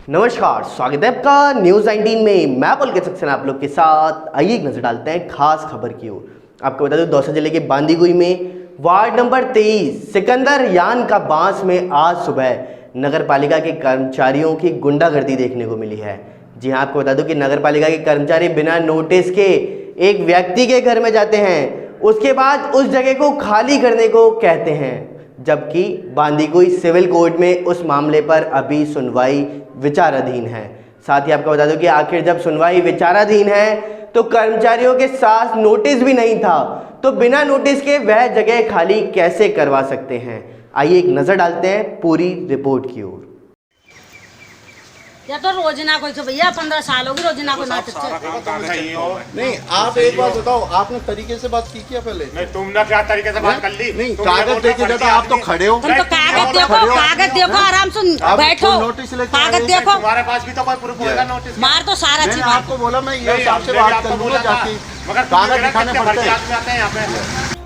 नमस्कार, स्वागत है आपका न्यूज़ 19 में। मैं पुलकित सक्सेना आप लोग के साथ। आइए एक नजर डालते हैं खास खबर की ओर। आपको बता दूं, दौसा जिले के बांदीकुई में वार्ड नंबर 23 सिकंदर यान का बांस में आज सुबह नगर पालिका के कर्मचारियों की गुंडागर्दी देखने को मिली है। जी हाँ, आपको बता दूं कि नगर पालिका के कर्मचारी बिना नोटिस के एक व्यक्ति के घर में जाते हैं, उसके बाद उस जगह को खाली करने को कहते हैं, जबकि बांदीकुई सिविल कोर्ट में उस मामले पर अभी सुनवाई विचाराधीन है। साथ ही आपको बता दूं कि आखिर जब सुनवाई विचाराधीन है तो कर्मचारियों के साथ नोटिस भी नहीं था, तो बिना नोटिस के वह जगह खाली कैसे करवा सकते हैं। आइए एक नजर डालते हैं पूरी रिपोर्ट की ओर। या तो रोजना कोई तो भैया 15 साल होगी रोजना को नाटक नहीं। आप एक बात बताओ, आपने तरीके से बात की क्या पहले? नहीं, तुमने क्या तरीके से बात कर ली? नहीं, कागज देके जाता, आप तो खड़े हो। तुम तो कागज देखो आराम से बैठो, नोटिस लेके कागज देखो। तुम्हारे पास भी तो कोई प्रूफ होगा नोटिस? मार तो सारा चीज। आपको बोला मैं ये साहब से बात कर लूंगा जाके, मगर कागज दिखाने पड़ते हैं यहाँ पे।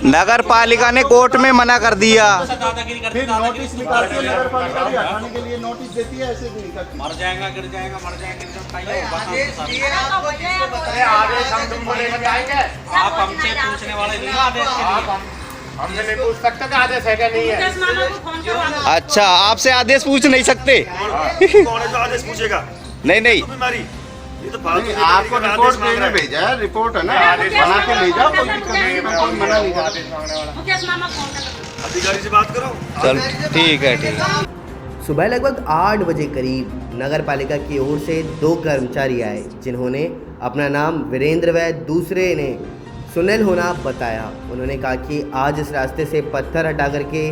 नगर पालिका ने कोर्ट में मना कर दिया। फिर नोटिस निकालती है नगर पालिका भी हटाने के लिए नोटिस देती है, ऐसे भी निकलती है। मर जाएगा, गिर जाएगा, मर जाएगा। आदेश हम तुमको लेकर जाएंगे। आप हमसे पूछने वाले नहीं आदेश के लिए। हमसे नहीं पूछ सकते कि आदेश है क्या नहीं है। अच्छा, आपसे आदेश पूछ नहीं सकते? कौन है जो आदेश पूछेगा? नहीं ये तो नहीं, आपको रिपोर्ट देने भेजा है, रिपोर्ट है ना, बना के ले जाओ, कोई दिक्कत नहीं है, कोई मना नहीं कर रहा। अधिकारी से बात करो। चल ठीक है। सुबह लगभग 8 बजे करीब नगर पालिका की ओर से 2 कर्मचारी आए, जिन्होंने अपना नाम वीरेंद्र व दूसरे ने सुनील होना बताया। उन्होंने कहा कि आज इस रास्ते से पत्थर हटा करके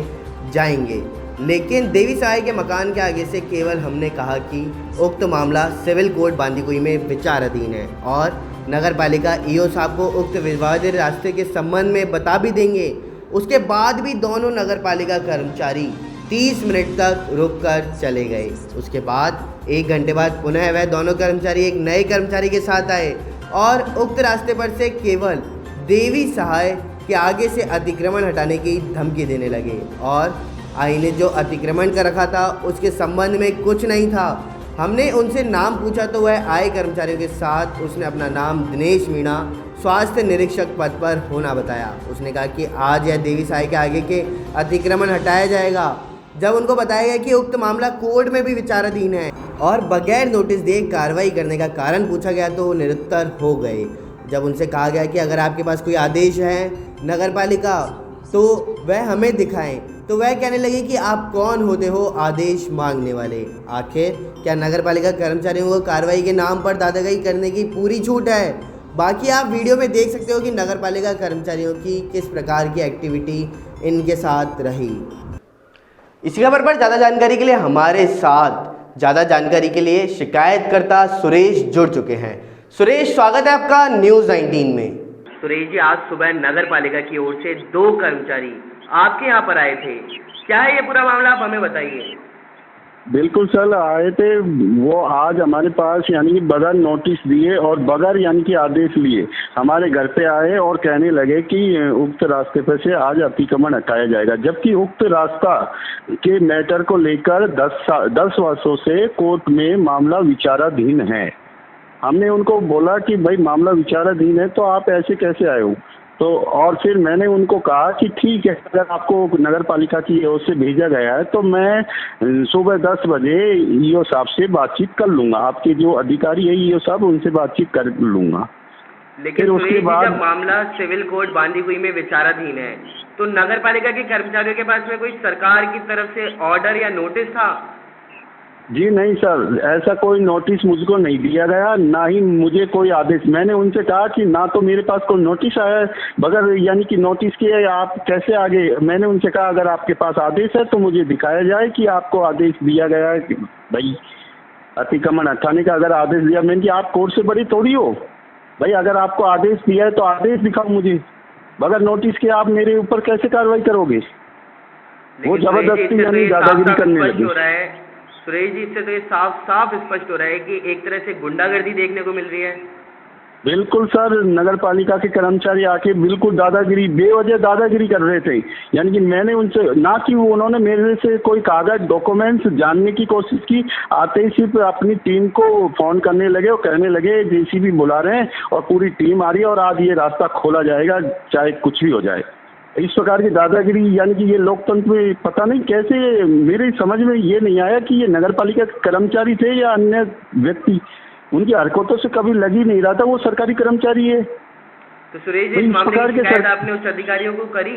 जाएंगे, लेकिन देवी सहाय के मकान के आगे से केवल हमने कहा कि उक्त मामला सिविल कोर्ट बांदीकुई में विचाराधीन है और नगर पालिका ईओ साहब को उक्त विवादित रास्ते के संबंध में बता भी देंगे। उसके बाद भी दोनों नगर पालिका कर्मचारी 30 मिनट तक रुककर चले गए। उसके बाद 1 घंटे बाद पुनः वह दोनों कर्मचारी एक नए कर्मचारी के साथ आए और उक्त रास्ते पर से केवल देवी सहाय के आगे से अतिक्रमण हटाने की धमकी देने लगे और आईने जो अतिक्रमण कर रखा था उसके संबंध में कुछ नहीं था। हमने उनसे नाम पूछा तो वह आए कर्मचारियों के साथ उसने अपना नाम दिनेश मीणा स्वास्थ्य निरीक्षक पद पर होना बताया। उसने कहा कि आज यह देवी सहाय के आगे के अतिक्रमण हटाया जाएगा। जब उनको बताया गया कि उक्त मामला कोर्ट में भी विचाराधीन है और बगैर नोटिस दिए कार्रवाई करने का कारण पूछा गया तो वो निरुत्तर हो गए। जब उनसे कहा गया कि अगर आपके पास कोई आदेश है नगर पालिका तो वह हमें दिखाएं, तो वह कहने लगे कि आप कौन होते हो आदेश मांगने वाले। आखिर क्या नगर पालिका कर्मचारियों को कार्रवाई के नाम पर दादागिरी करने की पूरी छूट है? बाकी आप वीडियो में देख सकते हो कि नगर पालिका कर्मचारियों की किस प्रकार की एक्टिविटी इनके साथ रही। इसी खबर पर ज़्यादा जानकारी के लिए हमारे साथ शिकायतकर्ता सुरेश जुड़ चुके हैं। सुरेश, स्वागत है आपका न्यूज़ 19 में। सुरेश जी, आज सुबह नगर पालिका की ओर से 2 कर्मचारी आपके यहाँ पर आए थे, क्या है ये पूरा मामला, आप हमें बताइए। बिल्कुल सर, आए थे वो आज हमारे पास, यानी कि बगैर नोटिस दिए और बगैर यानी कि आदेश लिए हमारे घर पे आए और कहने लगे कि उक्त रास्ते पर से आज अतिक्रमण हटाया जाएगा, जबकि उक्त रास्ता के मैटर को लेकर 10 वर्षों से कोर्ट में मामला विचाराधीन है। हमने उनको बोला कि भाई मामला विचाराधीन है तो आप ऐसे कैसे आए हो, तो और फिर मैंने उनको कहा कि ठीक है, अगर आपको नगर पालिका की ओर से भेजा गया है तो मैं सुबह 10 बजे ईओ साहब से बातचीत कर लूँगा, आपके जो अधिकारी है ईओ साहब उनसे बातचीत कर लूँगा। लेकिन उसके बाद जब मामला सिविल कोर्ट बांदीकुई में विचाराधीन है तो नगर पालिका के कर्मचारियों के पास में कोई सरकार की तरफ से ऑर्डर या नोटिस था? जी नहीं सर, ऐसा कोई नोटिस मुझको नहीं दिया गया, ना ही मुझे कोई आदेश। मैंने उनसे कहा कि ना तो मेरे पास कोई नोटिस आया है, बगैर यानी कि नोटिस किए आप कैसे आगे। मैंने उनसे कहा अगर आपके पास आदेश है तो मुझे दिखाया जाए कि आपको आदेश दिया गया है कि भाई अतिक्रमण हटाने का अगर आदेश दिया। मैंने कहा आप कोर्ट से बड़ी थोड़ी हो भाई, अगर आपको आदेश दिया है तो आदेश दिखाओ मुझे, बगैर नोटिस के आप मेरे ऊपर कैसे कार्रवाई करोगे? वो जबरदस्ती यानी दादागिरी करने लगी। सुरेश जी, इससे तो ये साफ साफ स्पष्ट हो रहा है कि एक तरह से गुंडागर्दी देखने को मिल रही है। बिल्कुल सर, नगर पालिका के कर्मचारी आके बिल्कुल दादागिरी, बेवजह दादागिरी कर रहे थे। यानी कि मैंने उनसे ना कि उन्होंने मेरे से कोई कागज डॉक्यूमेंट्स जानने की कोशिश की, आते ही सिर्फ अपनी टीम को फोन करने लगे और कहने लगे जेसीबी बुला रहे हैं और पूरी टीम आ रही है और आज ये रास्ता खोला जाएगा चाहे कुछ भी हो जाए। इस प्रकार की दादागिरी, यानी कि ये लोकतंत्र में पता नहीं कैसे, मेरी समझ में ये नहीं आया कि ये नगर पालिका के कर्मचारी थे या अन्य व्यक्ति। उनकी हरकतों से कभी लग ही नहीं रहा था वो सरकारी कर्मचारी है। तो सुरेश जी, इस मामले की शिकायत आपने उच्च अधिकारियों को करी?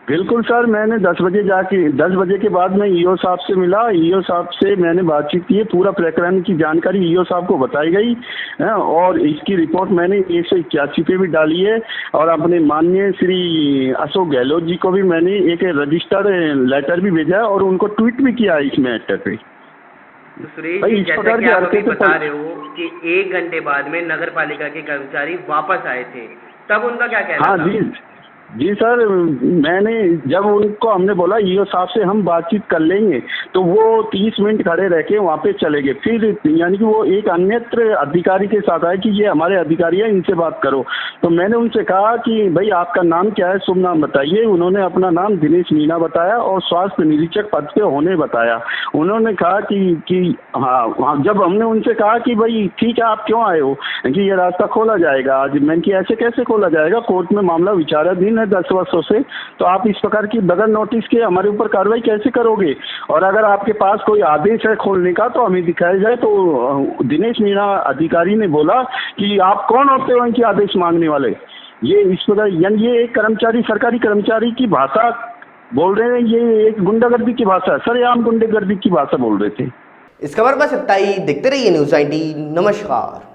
बिल्कुल सर, मैंने 10 बजे के बाद मैं ईओ साहब से मिला। ईओ साहब से मैंने बातचीत की, पूरा प्रकरण की जानकारी ईओ साहब को बताई गई है और इसकी रिपोर्ट मैंने 181 पे भी डाली है और अपने माननीय श्री अशोक गहलोत जी को भी मैंने एक रजिस्टर्ड लेटर भी भेजा और उनको ट्वीट भी किया इस मैटर पे। तो सुरेश जी, जैसा कि आप अभी बता रहे हो कि 1 घंटे बाद में नगर पालिका के कर्मचारी वापस आए थे, तब उनका क्या कहना था? जी सर, मैंने जब उनको हमने बोला ईओ साहब से हम बातचीत कर लेंगे तो वो 30 मिनट खड़े रह के वहाँ पे चले गए। फिर यानी कि वो एक अन्यत्र अधिकारी के साथ आए कि ये हमारे अधिकारी हैं, इनसे बात करो। तो मैंने उनसे कहा कि भाई आपका नाम क्या है, शुभ नाम बताइए। उन्होंने अपना नाम दिनेश मीणा बताया और स्वास्थ्य निरीक्षक पद पे होने बताया। उन्होंने कहा कि हाँ, जब हमने उनसे कहा कि भाई ठीक है आप क्यों आए हो, कि ये रास्ता खोला जाएगा आज। मैंने कि ऐसे कैसे खोला जाएगा, कोर्ट में मामला विचाराधीन 10 वर्षों से, तो आप इस प्रकार की बगैर नोटिस के हमारे ऊपर कार्रवाई कैसे करोगे? और अगर आपके पास कोई आदेश है खोलने का तो हमें दिखाया जाए। तो दिनेश मीणा अधिकारी ने बोला कि आप कौन होते हो इनके आदेश मांगने वाले? ये इस प्रकार, यानी ये एक कर्मचारी, सरकारी कर्मचारी की भाषा बोल रहे हैं, ये एक गुंडागर्दी की भाषा, सरेआम गुंडागर्दी की भाषा बोल रहे थे। इस खबर बस इतना ही। देखते रहिए न्यूज़ 19। नमस्कार।